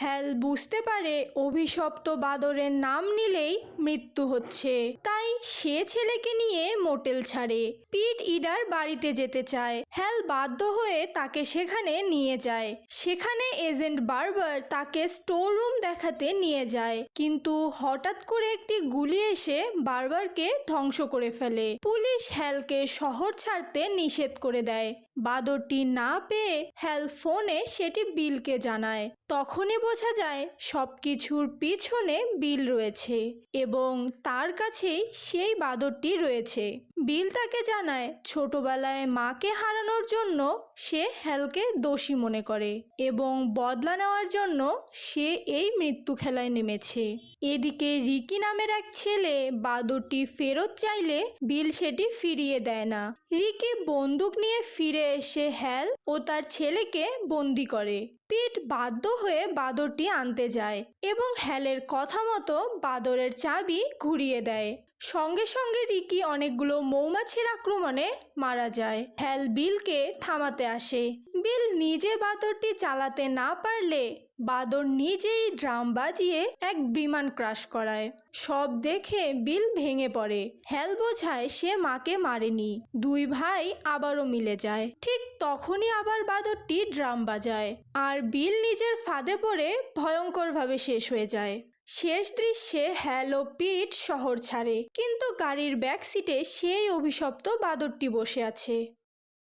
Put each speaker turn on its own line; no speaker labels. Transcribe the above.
হ্যাল বুঝতে পারে অভিশপ্ত বাদরের নাম নিলেই মৃত্যু হচ্ছে, তাই সে ছেলেকে নিয়ে মোটেল ছাড়ে। পিট ইডার বাড়িতে যেতে চায়। হ্যাল বাধ্য হয়ে তাকে সেখানে নিয়ে যায়। সেখানে এজেন্ট বারবার তাকে স্টোর রুম দেখাতে নিয়ে যায়, কিন্তু হঠাৎ করে একটি গুলি এসে বারবারকে ধ্বংস করে ফেলে। পুলিশ হ্যালকে শহর ছাড়তে নিষেধ করে দেয়। বাদরটি না পেয়ে হ্যাল ফোনে সেটি বিলকে জানায়। তখনই বোঝা যায় সবকিছুর পিছনে বিল রয়েছে এবং তার কাছেই সেই বাদরটি রয়েছে। বিল তাকে জানায় ছোটবেলায় মাকে হারানোর জন্য সে হ্যালকে দোষী মনে করে এবং বদলা নেওয়ার জন্য সে এই মৃত্যু খেলায় নেমেছে। এদিকে রিকি নামের এক ছেলে বাদরটি ফেরত চাইলে বিল সেটি ফিরিয়ে দেয় না। রিকি বন্দুক নিয়ে ফিরে এসে হ্যাল ও তার ছেলেকে বন্দি করে। পিট বাধ্য হয়ে বাদরটি আনতে যায় এবং হ্যালের কথা মতো বাদরের চাবি ঘুরিয়ে দেয়। সঙ্গে সঙ্গে রিকি অনেকগুলো মৌমাছির আক্রমণে মারা যায়। হ্যাল বিলকে থামাতে আসে। বিল নিজে বাদরটি চালাতে না পারলে বাদর নিজেই ড্রাম বাজিয়ে এক বিমান ক্রাশ করায়। সব দেখে বিল ভেঙে পড়ে। হ্যাল বোঝায় সে মাকে মারেনি। দুই ভাই আবারও মিলে যায়। ঠিক তখনই আবার বাদরটি ড্রাম বাজায় আর বিল নিজের ফাঁদে পড়ে ভয়ঙ্করভাবে শেষ হয়ে যায়। শেষ দৃশ্যে হ্যাল ও পিট শহর ছাড়ে, কিন্তু গাড়ির ব্যাক সিটে সেই অভিশপ্ত বাদরটি বসে আছে।